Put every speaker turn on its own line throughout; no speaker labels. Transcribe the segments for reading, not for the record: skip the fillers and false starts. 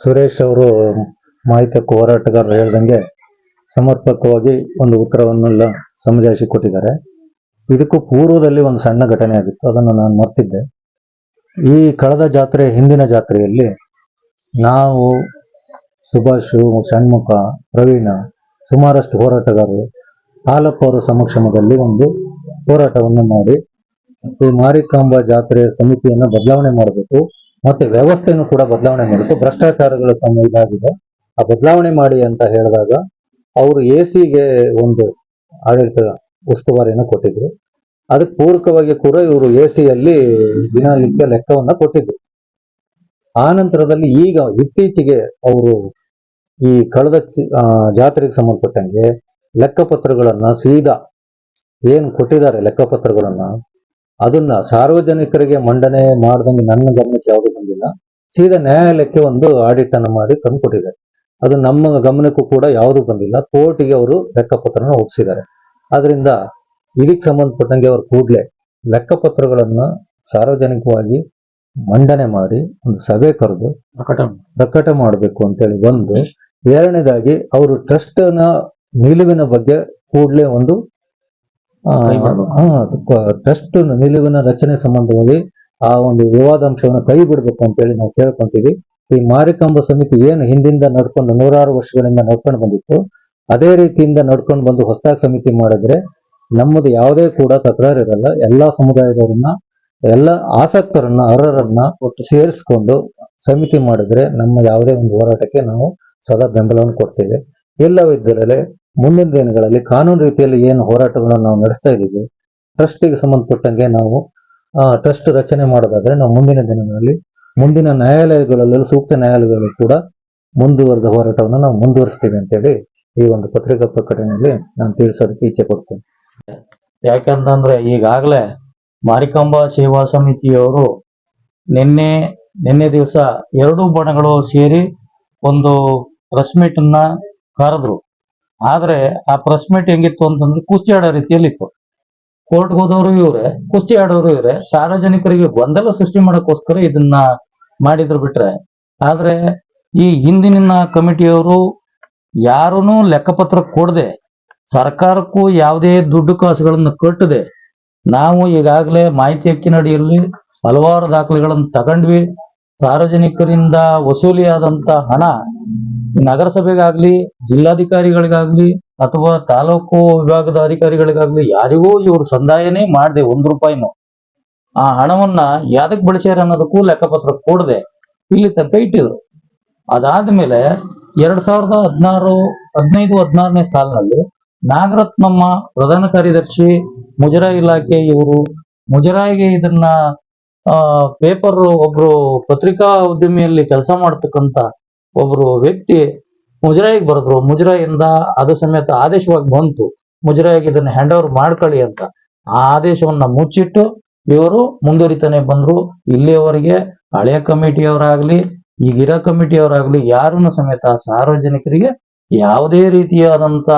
ಸುರೇಶ್ ಅವರು ಮಾಹಿತಿ ಹಕ್ಕು ಹೋರಾಟಗಾರರು ಹೇಳ್ದಂಗೆ ಸಮರ್ಪಕವಾಗಿ ಒಂದು ಉತ್ತರವನ್ನೆಲ್ಲ ಸಮಜಾಯಿಸಿ ಕೊಟ್ಟಿದ್ದಾರೆ. ಇದಕ್ಕೂ ಪೂರ್ವದಲ್ಲಿ ಒಂದು ಸಣ್ಣ ಘಟನೆ ಆಗಿತ್ತು, ಅದನ್ನು ನಾನು ಮರ್ತಿದ್ದೆ. ಈ ಕಳೆದ ಜಾತ್ರೆ, ಹಿಂದಿನ ಜಾತ್ರೆಯಲ್ಲಿ ನಾವು ಸುಭಾಷ್, ಷಣ್ಮುಖ, ಪ್ರವೀಣ, ಸುಮಾರಷ್ಟು ಹೋರಾಟಗಾರರು ಹಾಲಪ್ಪ ಅವರ ಸಮಕ್ಷಮದಲ್ಲಿ ಒಂದು ಹೋರಾಟವನ್ನು ಮಾಡಿ ಈ ಮಾರಿಕಾಂಬಾ ಜಾತ್ರೆ ಸಮಿತಿಯನ್ನು ಬದಲಾವಣೆ ಮಾಡಬೇಕು, ಮತ್ತೆ ವ್ಯವಸ್ಥೆಯನ್ನು ಕೂಡ ಬದಲಾವಣೆ ಮಾಡಬೇಕು, ಭ್ರಷ್ಟಾಚಾರಗಳ ಇದಾಗಿದೆ, ಆ ಬದಲಾವಣೆ ಮಾಡಿ ಅಂತ ಹೇಳಿದಾಗ ಅವರು ಎಸಿಗೆ ಒಂದು ಆಡಳಿತ ಉಸ್ತುವಾರಿಯನ್ನು ಕೊಟ್ಟಿದ್ರು. ಅದಕ್ಕೆ ಪೂರಕವಾಗಿ ಕೂಡ ಇವರು ಎಸಿಯಲ್ಲಿ ದಿನನಿತ್ಯ ಲೆಕ್ಕವನ್ನ ಕೊಟ್ಟಿದ್ರು. ಆ ನಂತರದಲ್ಲಿ ಈಗ ಇತ್ತೀಚೆಗೆ ಅವರು ಈ ಕಳೆದ ಜಾತ್ರೆಗೆ ಸಂಬಂಧಪಟ್ಟಂಗೆ ಲೆಕ್ಕಪತ್ರಗಳನ್ನ ಸೀದಾ ಏನು ಕೊಟ್ಟಿದ್ದಾರೆ ಲೆಕ್ಕಪತ್ರಗಳನ್ನ ಅದನ್ನ ಸಾರ್ವಜನಿಕರಿಗೆ ಮಂಡನೆ ಮಾಡ್ದಂಗೆ ನನ್ನ ಗಮನಕ್ಕೆ ಯಾವುದು ಬಂದಿಲ್ಲ. ಸೀದಾ ನ್ಯಾಯಾಲಯಕ್ಕೆ ಒಂದು ಆಡಿಟ್ ಅನ್ನು ಮಾಡಿ ತಂದು ಕೊಟ್ಟಿದ್ದಾರೆ. ಅದು ನಮ್ಮ ಗಮನಕ್ಕೂ ಕೂಡ ಯಾವುದು ಬಂದಿಲ್ಲ. ಕೋರ್ಟಿಗೆ ಅವರು ಲೆಕ್ಕಪತ್ರನ ಒಪ್ಪಿಸಿದ್ದಾರೆ. ಆದ್ರಿಂದ ಇದಕ್ಕೆ ಸಂಬಂಧಪಟ್ಟಂಗೆ ಅವರು ಕೂಡಲೇ ಲೆಕ್ಕಪತ್ರಗಳನ್ನ ಸಾರ್ವಜನಿಕವಾಗಿ ಮಂಡನೆ ಮಾಡಿ ಒಂದು ಸಭೆ ಕರೆದು ಪ್ರಕಟ ಮಾಡಬೇಕು ಅಂತೇಳಿ ಒಂದು. ಎರಡನೇದಾಗಿ ಅವರು ಟ್ರಸ್ಟ್ನ ನಿಲುವಿನ ಬಗ್ಗೆ ಕೂಡಲೇ ಒಂದು ಟ್ರಸ್ಟ್ ನಿಲುವಿನ ರಚನೆ ಸಂಬಂಧವಾಗಿ ಆ ಒಂದು ವಿವಾದಾಂಶವನ್ನು ಕೈ ಬಿಡಬೇಕು ಅಂತೇಳಿ ನಾವು ಕೇಳ್ಕೊಂತೀವಿ. ಈ ಮಾರಿಕಾಂಬಾ ಸಮಿತಿ ಏನು ಹಿಂದಿಂದ ನಡ್ಕೊಂಡು 100 ವರ್ಷಗಳಿಂದ ನಡ್ಕೊಂಡು ಬಂದಿತ್ತು, ಅದೇ ರೀತಿಯಿಂದ ನಡ್ಕೊಂಡು ಬಂದು ಹೊಸದಾಗಿ ಸಮಿತಿ ಮಾಡಿದ್ರೆ ನಮ್ಮದು ಯಾವುದೇ ಕೂಡ ತಕರಾರು ಇರಲ್ಲ. ಎಲ್ಲಾ ಸಮುದಾಯದವರನ್ನ, ಎಲ್ಲ ಆಸಕ್ತರನ್ನ, ಅರ್ಹರನ್ನ ಒಟ್ಟು ಸೇರಿಸ್ಕೊಂಡು ಸಮಿತಿ ಮಾಡಿದ್ರೆ ನಮ್ಮ ಯಾವುದೇ ಒಂದು ಹೋರಾಟಕ್ಕೆ ನಾವು ಸದಾ ಬೆಂಬಲವನ್ನು ಕೊಡ್ತೇವೆ. ಇಲ್ಲವಿದ್ದರೆ ಮುಂದಿನ ದಿನಗಳಲ್ಲಿ ಕಾನೂನು ರೀತಿಯಲ್ಲಿ ಏನು ಹೋರಾಟಗಳನ್ನು ನಾವು ನಡೆಸ್ತಾ ಇದ್ದೀವಿ, ಟ್ರಸ್ಟಿಗೆ ಸಂಬಂಧಪಟ್ಟಂಗೆ ನಾವು ಟ್ರಸ್ಟ್ ರಚನೆ ಮಾಡೋದಾದ್ರೆ ನಾವು ಮುಂದಿನ ದಿನಗಳಲ್ಲಿ ಮುಂದಿನ ನ್ಯಾಯಾಲಯಗಳಲ್ಲಿ, ಸೂಕ್ತ ನ್ಯಾಯಾಲಯಗಳಲ್ಲಿ ಕೂಡ ಮುಂದುವರೆದ ಹೋರಾಟವನ್ನು ನಾವು ಮುಂದುವರಿಸ್ತೀವಿ ಅಂತೇಳಿ ಈ ಒಂದು ಪತ್ರಿಕಾ ಪ್ರಕಟಣೆಯಲ್ಲಿ ನಾನು ತಿಳಿಸೋದಕ್ಕೆ ಇಚ್ಛೆ ಪಡ್ತೇನೆ.
ಯಾಕಂತಂದ್ರೆ ಈಗಾಗಲೇ ಮಾರಿಕಾಂಬಾ ಸೇವಾ ಸಮಿತಿಯವರು ನಿನ್ನೆ ದಿವಸ 2 ಬಣಗಳು ಸೇರಿ ಒಂದು ಪ್ರೆಸ್ ಮೀಟ್ ಅನ್ನ ಕರೆದ್ರು. ಆದ್ರೆ ಆ ಪ್ರೆಸ್ ಮೀಟ್ ಹೆಂಗಿತ್ತು ಅಂತಂದ್ರೆ ಕುಸ್ತಿ ಆಡೋ ರೀತಿಯಲ್ಲಿ ಇತ್ತು. ಕೋರ್ಟ್ಗೆ ಹೋದವರು ಇವರೇ, ಕುಸ್ತಿ ಆಡೋರು ಇವರೇ, ಸಾರ್ವಜನಿಕರಿಗೆ ಗೊಂದಲ ಸೃಷ್ಟಿ ಮಾಡೋಕ್ಕೋಸ್ಕರ ಇದನ್ನ ಮಾಡಿದ್ರು ಬಿಟ್ರೆ, ಆದ್ರೆ ಈ ಹಿಂದಿನ ಕಮಿಟಿಯವರು ಯಾರೂನು ಲೆಕ್ಕಪತ್ರ ಕೊಡದೆ, ಸರ್ಕಾರಕ್ಕೂ ಯಾವುದೇ ದುಡ್ಡು ಕಾಸುಗಳನ್ನು ಕಟ್ಟದೆ, ನಾವು ಈಗಾಗಲೇ ಮಾಹಿತಿ ಹಕ್ಕಿನಡಿಯಲ್ಲಿ ಹಲವಾರು ದಾಖಲೆಗಳನ್ನು ತಗೊಂಡ್ವಿ. ಸಾರ್ವಜನಿಕರಿಂದ ವಸೂಲಿಯಾದಂತ ಹಣ ನಗರಸಭೆಗಾಗ್ಲಿ, ಜಿಲ್ಲಾಧಿಕಾರಿಗಳಿಗಾಗ್ಲಿ ಅಥವಾ ತಾಲೂಕು ವಿಭಾಗದ ಅಧಿಕಾರಿಗಳಿಗಾಗ್ಲಿ ಯಾರಿಗೂ ಇವರು ಸಂದಾಯನೇ ಮಾಡದೆ 1 ರೂಪಾಯಿನೂ ಆ ಹಣವನ್ನ ಯಾದಕ್ ಬಳಸ್ಯಾರ ಅನ್ನೋದಕ್ಕೂ ಲೆಕ್ಕಪತ್ರ ಕೊಡದೆ ಇಲ್ಲಿ ತನಕ ಇಟ್ಟಿದ್ರು. ಅದಾದ್ಮೇಲೆ 2015-16ನೇ ಸಾಲಿನಲ್ಲಿ ನಾಗರತ್ನಮ್ಮ ಪ್ರಧಾನ ಕಾರ್ಯದರ್ಶಿ ಮುಜರಾಯಿ ಇಲಾಖೆ, ಇವರು ಮುಜರಾಯಿಗೆ ಇದನ್ನ ಪೇಪರ್ ಒಬ್ರು ಪತ್ರಿಕಾ ಉದ್ಯಮಿಯಲ್ಲಿ ಕೆಲಸ ಮಾಡ್ತಕ್ಕಂತ ಒಬ್ರು ವ್ಯಕ್ತಿ ಮುಜರಾಯಿಗೆ ಬರೆದ್ರು. ಮುಜರಾಯಿಯಿಂದ ಅದು ಸಮೇತ ಆದೇಶವಾಗಿ ಬಂತು, ಮುಜರಾಯಿಗೆ ಇದನ್ನ ಹ್ಯಾಂಡ್ ಓವರ್ ಮಾಡ್ಕೊಳ್ಳಿ ಅಂತ. ಆ ಆದೇಶವನ್ನ ಮುಚ್ಚಿಟ್ಟು ಇವರು ಮುಂದುವರಿತಾನೆ ಬಂದ್ರು. ಇಲ್ಲಿಯವರೆಗೆ ಹಳೆಯ ಕಮಿಟಿಯವರಾಗ್ಲಿ, ಈಗಿರೋ ಕಮಿಟಿಯವರಾಗ್ಲಿ ಯಾರನ್ನು ಸಮೇತ ಸಾರ್ವಜನಿಕರಿಗೆ ಯಾವುದೇ ರೀತಿಯಾದಂತ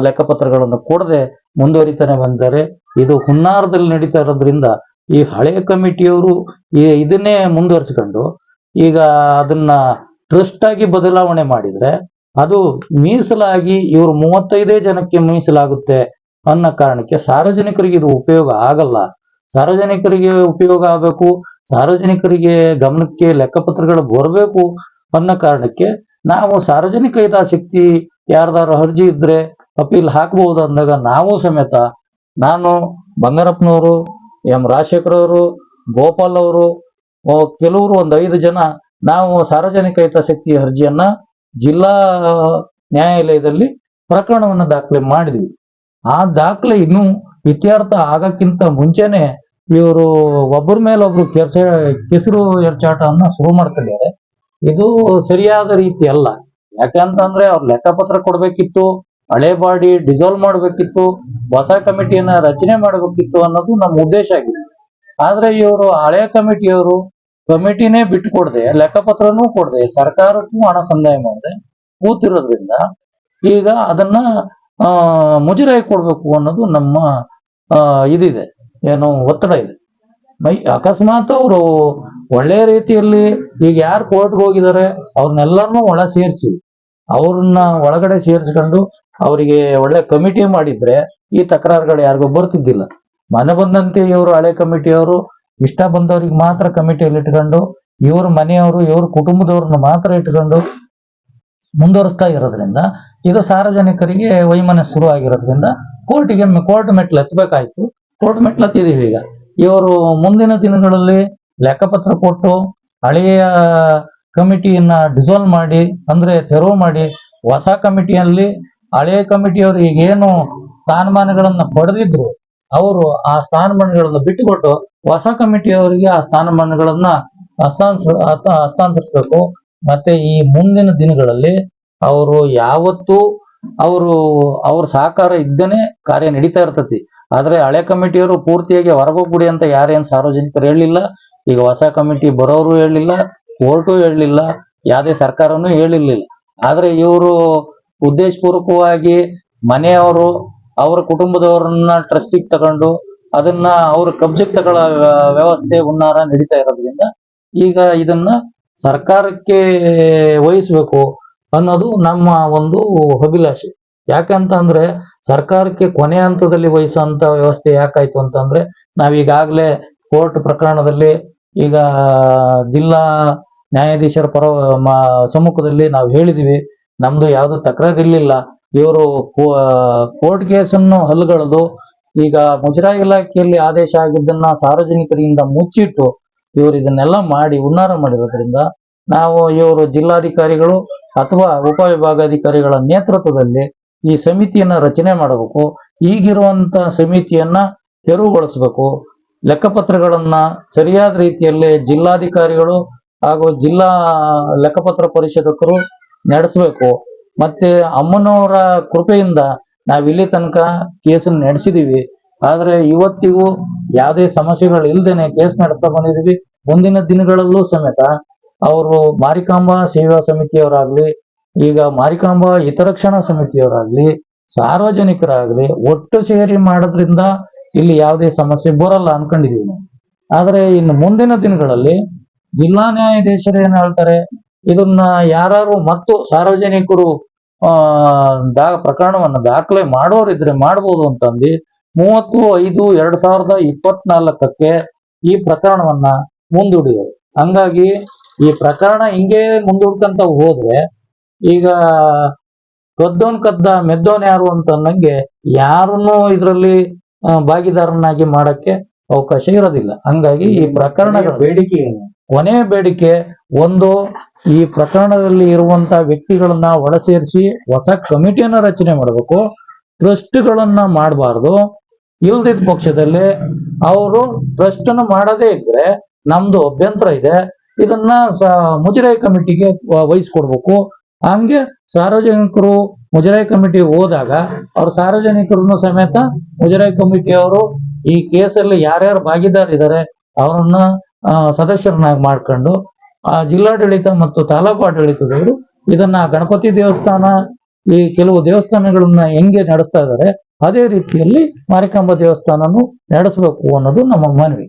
ಲೆಕ್ಕಪತ್ರಗಳನ್ನು ಕೊಡದೆ ಮುಂದುವರಿತಾನೆ ಬಂದಿದ್ದಾರೆ. ಇದು ಹುನ್ನಾರದಲ್ಲಿ ನಡೀತಾ ಇರೋದ್ರಿಂದ ಈ ಹಳೆಯ ಕಮಿಟಿಯವರು ಇದನ್ನೇ ಮುಂದುವರಿಸಿಕೊಂಡು ಈಗ ಅದನ್ನ ಟ್ರಸ್ಟ್ ಆಗಿ ಬದಲಾವಣೆ ಮಾಡಿದ್ರೆ ಅದು ಮೀಸಲಾಗಿ ಇವರು 35 ಜನಕ್ಕೆ ಮೀಸಲಾಗುತ್ತೆ ಅನ್ನೋ ಕಾರಣಕ್ಕೆ ಸಾರ್ವಜನಿಕರಿಗೆ ಇದು ಉಪಯೋಗ ಆಗಲ್ಲ. ಸಾರ್ವಜನಿಕರಿಗೆ ಉಪಯೋಗ ಆಗಬೇಕು, ಸಾರ್ವಜನಿಕರಿಗೆ ಗಮನಕ್ಕೆ ಲೆಕ್ಕಪತ್ರಗಳು ಬರಬೇಕು ಅನ್ನೋ ಕಾರಣಕ್ಕೆ ನಾವು ಸಾರ್ವಜನಿಕ ಹಿತಾಸಕ್ತಿ ಯಾರ್ದಾರು ಅರ್ಜಿ ಇದ್ರೆ ಅಪೀಲ್ ಹಾಕಬಹುದು ಅಂದಾಗ ನಾವು ಸಮೇತ, ನಾನು, ಬಂಗಾರಪ್ಪನವರು, ಎಂ ರಾಜಶೇಖರ್ ಅವರು, ಗೋಪಾಲ್ ಅವರು, ಕೆಲವರು ಒಂದು 5 ಜನ ನಾವು ಸಾರ್ವಜನಿಕ ಹಿತಾಸಕ್ತಿ ಅರ್ಜಿಯನ್ನ ಜಿಲ್ಲಾ ನ್ಯಾಯಾಲಯದಲ್ಲಿ ಪ್ರಕರಣವನ್ನ ದಾಖಲೆ ಮಾಡಿದ್ವಿ. ಆ ದಾಖಲೆ ಇನ್ನೂ ಇತ್ಯರ್ಥ ಆಗಕ್ಕಿಂತ ಮುಂಚೆನೆ ಇವರು ಒಬ್ಬರ ಮೇಲೊಬ್ರು ಕೆಸರು ಎರಚಾಟವನ್ನ ಶುರು ಮಾಡ್ತಿದ್ದಾರೆ. ಇದು ಸರಿಯಾದ ರೀತಿ ಅಲ್ಲ. ಯಾಕಂತಂದ್ರೆ ಅವ್ರ ಲೆಕ್ಕಪತ್ರ ಕೊಡ್ಬೇಕಿತ್ತು, ಹಳೆ ಬಾಡಿ ಡಿಸಾಲ್ವ್ ಮಾಡ್ಬೇಕಿತ್ತು, ಹೊಸ ಕಮಿಟಿಯನ್ನ ರಚನೆ ಮಾಡ್ಬೇಕಿತ್ತು ಅನ್ನೋದು ನಮ್ಮ ಉದ್ದೇಶ ಆಗಿದೆ. ಆದ್ರೆ ಇವರು ಹಳೆ ಕಮಿಟಿನೇ ಬಿಟ್ಟು ಕೊಡದೆ, ಲೆಕ್ಕಪತ್ರನೂ ಕೊಡದೆ, ಸರ್ಕಾರಕ್ಕೂ ಹಣ ಸಂದಾಯ ಮಾಡದೆ ಕೂತಿರೋದ್ರಿಂದ ಈಗ ಅದನ್ನ ಮುಜರಾಯಿ ಕೊಡ್ಬೇಕು ಅನ್ನೋದು ನಮ್ಮ ಇದಿದೆ, ಏನು ಒತ್ತಡ ಇದೆ. ಅಕಸ್ಮಾತ್ ಅವರು ಒಳ್ಳೆ ರೀತಿಯಲ್ಲಿ ಈಗ ಯಾರು ಕೋರ್ಟ್ಗೆ ಹೋಗಿದ್ದಾರೆ ಅವ್ರನ್ನೆಲ್ಲರನ್ನೂ ಒಳ ಸೇರಿಸಿ ಅವ್ರನ್ನ ಒಳಗಡೆ ಸೇರಿಸ್ಕೊಂಡು ಅವರಿಗೆ ಒಳ್ಳೆ ಕಮಿಟಿ ಮಾಡಿದ್ರೆ ಈ ತಕರಾರುಗಳು ಯಾರಿಗೂ ಬರ್ತಿದ್ದಿಲ್ಲ. ಮನೆ ಬಂದಂತೆ ಇವರು ಹಳೆ ಕಮಿಟಿಯವರು ಇಷ್ಟ ಬಂದವ್ರಿಗೆ ಮಾತ್ರ ಕಮಿಟಿಯಲ್ಲಿ ಇಟ್ಕೊಂಡು ಇವ್ರ ಮನೆಯವರು ಇವ್ರ ಕುಟುಂಬದವ್ರನ್ನ ಮಾತ್ರ ಇಟ್ಕೊಂಡು ಮುಂದುವರಿಸ್ತಾ ಇರೋದ್ರಿಂದ ಇದು ಸಾರ್ವಜನಿಕರಿಗೆ ವೈಮನಸ್ಸು ಶುರು ಆಗಿರೋದ್ರಿಂದ ಕೋರ್ಟ್ ಮೆಟ್ಲು ಹತ್ಬೇಕಾಯ್ತು. ಕೋರ್ಟ್ ಮೆಟ್ಲು ಹತ್ತಿದೀವಿ. ಈಗ ಇವರು ಮುಂದಿನ ದಿನಗಳಲ್ಲಿ ಲೆಕ್ಕಪತ್ರ ಕೊಟ್ಟು ಹಳೆಯ ಕಮಿಟಿಯನ್ನ ಡಿಸಾಲ್ವ್ ಮಾಡಿ ಅಂದ್ರೆ ತೆರವು ಮಾಡಿ ಹೊಸ ಕಮಿಟಿಯಲ್ಲಿ ಹಳೆಯ ಕಮಿಟಿಯವರು ಈಗೇನು ಸ್ಥಾನಮಾನಗಳನ್ನ ಪಡೆದಿದ್ರು ಅವರು ಆ ಸ್ಥಾನಮಾನಗಳನ್ನ ಬಿಟ್ಟುಕೊಟ್ಟು ಹೊಸ ಕಮಿಟಿಯವರಿಗೆ ಆ ಸ್ಥಾನಮಾನಗಳನ್ನ ಹಸ್ತಾಂತರಿಸಬೇಕು. ಮತ್ತೆ ಈ ಮುಂದಿನ ದಿನಗಳಲ್ಲಿ ಅವರು ಯಾವತ್ತೂ ಅವ್ರ ಸಹಕಾರ ಇದ್ದೇನೆ ಕಾರ್ಯ ನಡೀತಾ ಇರ್ತತಿ. ಆದ್ರೆ ಹಳೆ ಕಮಿಟಿಯವರು ಪೂರ್ತಿಯಾಗಿ ಹೊರಗೋಗ್ಬಿಡಿ ಅಂತ ಯಾರೇನ್ ಸಾರ್ವಜನಿಕರು ಹೇಳಿಲ್ಲ. ಈಗ ಹೊಸ ಕಮಿಟಿ ಬರೋರು ಹೇಳಿಲ್ಲ, ಕೋರ್ಟು ಹೇಳಲಿಲ್ಲ, ಯಾವುದೇ ಸರ್ಕಾರನೂ ಹೇಳಿರ್ಲಿಲ್ಲ. ಆದ್ರೆ ಇವರು ಉದ್ದೇಶಪೂರ್ವಕವಾಗಿ ಮನೆಯವರು ಅವರ ಕುಟುಂಬದವರನ್ನ ಟ್ರಸ್ಟಿಗೆ ತಗೊಂಡು ಅದನ್ನ ಅವ್ರ ಕಬ್ಜೆಗೆ ತಗೊಳ್ಳೋ ವ್ಯವಸ್ಥೆ ಹುನ್ನಾರ ನಡೀತಾ ಇರೋದ್ರಿಂದ ಈಗ ಇದನ್ನ ಸರ್ಕಾರಕ್ಕೆ ವಹಿಸ್ಬೇಕು ಅನ್ನೋದು ನಮ್ಮ ಒಂದು ಅಭಿಲಾಷೆ. ಯಾಕಂತ ಅಂದ್ರೆ ಸರ್ಕಾರಕ್ಕೆ ಕೊನೆ ಹಂತದಲ್ಲಿ ವಹಿಸುವಂತ ವ್ಯವಸ್ಥೆ ಯಾಕಾಯ್ತು ಅಂತಂದ್ರೆ ನಾವೀಗಾಗ್ಲೇ ಕೋರ್ಟ್ ಪ್ರಕರಣದಲ್ಲಿ ಈಗ ಜಿಲ್ಲಾ ನ್ಯಾಯಾಧೀಶರ ಸಮ್ಮುಖದಲ್ಲಿ ನಾವು ಹೇಳಿದೀವಿ, ನಮ್ದು ಯಾವ್ದು ತಕರಾರು ಇರ್ಲಿಲ್ಲ. ಇವರು ಕೋರ್ಟ್ ಕೇಸನ್ನು ಹಲ್ಲುಗಳದು ಈಗ ಮುಜರಾಯಿ ಇಲಾಖೆಯಲ್ಲಿ ಆದೇಶ ಆಗಿದ್ದನ್ನ ಸಾರ್ವಜನಿಕರಿಂದ ಮುಚ್ಚಿಟ್ಟು ಇವರು ಇದನ್ನೆಲ್ಲ ಮಾಡಿ ಹುನ್ನಾರ ಮಾಡಿರೋದ್ರಿಂದ ನಾವು ಇವರು ಜಿಲ್ಲಾಧಿಕಾರಿಗಳು ಅಥವಾ ಉಪವಿಭಾಗಾಧಿಕಾರಿಗಳ ನೇತೃತ್ವದಲ್ಲಿ ಈ ಸಮಿತಿಯನ್ನ ರಚನೆ ಮಾಡಬೇಕು. ಈಗಿರುವಂತ ಸಮಿತಿಯನ್ನ ತೆರವುಗೊಳಿಸಬೇಕು. ಲೆಕ್ಕಪತ್ರಗಳನ್ನ ಸರಿಯಾದ ರೀತಿಯಲ್ಲಿ ಜಿಲ್ಲಾಧಿಕಾರಿಗಳು ಹಾಗೂ ಜಿಲ್ಲಾ ಲೆಕ್ಕಪತ್ರ ಪರಿಶೋಧಕರು ನಡೆಸಬೇಕು. ಮತ್ತೆ ಅಮ್ಮನವರ ಕೃಪೆಯಿಂದ ನಾವಿಲ್ಲಿ ತನಕ ಕೇಸನ್ನು ನಡೆಸಿದೀವಿ. ಆದ್ರೆ ಇವತ್ತಿಗೂ ಯಾವುದೇ ಸಮಸ್ಯೆಗಳು ಇಲ್ದೇನೆ ಕೇಸ್ ನಡೆಸ್ತಾ ಬಂದಿದೀವಿ. ಮುಂದಿನ ದಿನಗಳಲ್ಲೂ ಸಮೇತ ಅವರು ಮಾರಿಕಾಂಬಾ ಸೇವಾ ಸಮಿತಿಯವರಾಗ್ಲಿ, ಈಗ ಮಾರಿಕಾಂಬಾ ಹಿತರಕ್ಷಣಾ ಸಮಿತಿಯವರಾಗ್ಲಿ, ಸಾರ್ವಜನಿಕರಾಗ್ಲಿ ಒಟ್ಟು ಸೇರಿ ಮಾಡೋದ್ರಿಂದ ಇಲ್ಲಿ ಯಾವುದೇ ಸಮಸ್ಯೆ ಬರಲ್ಲ ಅನ್ಕೊಂಡಿದೀವಿ ನಾವು. ಆದ್ರೆ ಇನ್ನು ಮುಂದಿನ ದಿನಗಳಲ್ಲಿ ಜಿಲ್ಲಾ ನ್ಯಾಯಾಧೀಶರು ಏನ್ ಹೇಳ್ತಾರೆ, ಇದನ್ನ ಯಾರು ಮತ್ತು ಸಾರ್ವಜನಿಕರು ಪ್ರಕರಣವನ್ನ ದಾಖಲೆ ಮಾಡೋರಿದ್ರೆ ಮಾಡ್ಬೋದು ಅಂತಂದು 30/5/2024 ಈ ಪ್ರಕರಣವನ್ನ ಮುಂದೂಡಿದರು. ಹಂಗಾಗಿ ಈ ಪ್ರಕರಣ ಹಿಂಗೆ ಮುಂದೂಡ್ಕಂತ ಹೋದ್ರೆ ಈಗ ಕದ್ದೋನ್ ಕದ್ದ ಮೆದ್ದೋನ್ ಯಾರು ಅಂತ ಅನ್ನಂಗೆ ಯಾರನ್ನು ಇದರಲ್ಲಿ ಭಾಗಿದಾರನಾಗಿ ಮಾಡಕ್ಕೆ ಅವಕಾಶ ಇರೋದಿಲ್ಲ. ಹಂಗಾಗಿ ಈ ಪ್ರಕರಣಗಳ
ಬೇಡಿಕೆ ಏನು?
ಕೊನೆಯ ಬೇಡಿಕೆ ಒಂದು, ಈ ಪ್ರಕರಣದಲ್ಲಿ ಇರುವಂತ ವ್ಯಕ್ತಿಗಳನ್ನ ಒಳಸೇರಿಸಿ ಹೊಸ ಕಮಿಟಿಯನ್ನ ರಚನೆ ಮಾಡಬೇಕು. ಟ್ರಸ್ಟ್ಗಳನ್ನ ಮಾಡಬಾರ್ದು. ಇಲ್ದಿದ್ದ ಪಕ್ಷದಲ್ಲಿ ಅವರು ಟ್ರಸ್ಟ್ ಅನ್ನು ಮಾಡದೇ ಇದ್ರೆ ನಮ್ದು ಅಭ್ಯಂತರ ಇದೆ, ಇದನ್ನ ಮುಜರಾಯಿ ಕಮಿಟಿಗೆ ವಹಿಸ್ಕೊಡ್ಬೇಕು. ಹಂಗೆ ಸಾರ್ವಜನಿಕರು ಮುಜರಾಯಿ ಕಮಿಟಿ ಹೋದಾಗ ಅವ್ರ ಸಾರ್ವಜನಿಕರನ್ನು ಸಮೇತ ಮುಜರಾಯಿ ಕಮಿಟಿಯವರು ಈ ಕೇಸಲ್ಲಿ ಯಾರ್ಯಾರು ಭಾಗಿದಾರಿದ್ದಾರೆ ಅವರನ್ನ ಸದಸ್ಯರನ್ನಾಗಿ ಮಾಡ್ಕೊಂಡು ಜಿಲ್ಲಾಡಳಿತ ಮತ್ತು ತಾಲೂಕು ಆಡಳಿತದವರು ಇದನ್ನ ಗಣಪತಿ ದೇವಸ್ಥಾನ ಈ ಕೆಲವು ದೇವಸ್ಥಾನಗಳನ್ನ ಹೆಂಗೆ ನಡೆಸ್ತಾ ಇದ್ದಾರೆ ಅದೇ ರೀತಿಯಲ್ಲಿ ಮಾರಿಕಾಂಬಾ ದೇವಸ್ಥಾನನು ನಡೆಸಬೇಕು ಅನ್ನೋದು ನಮ್ಮ ಮನವಿ.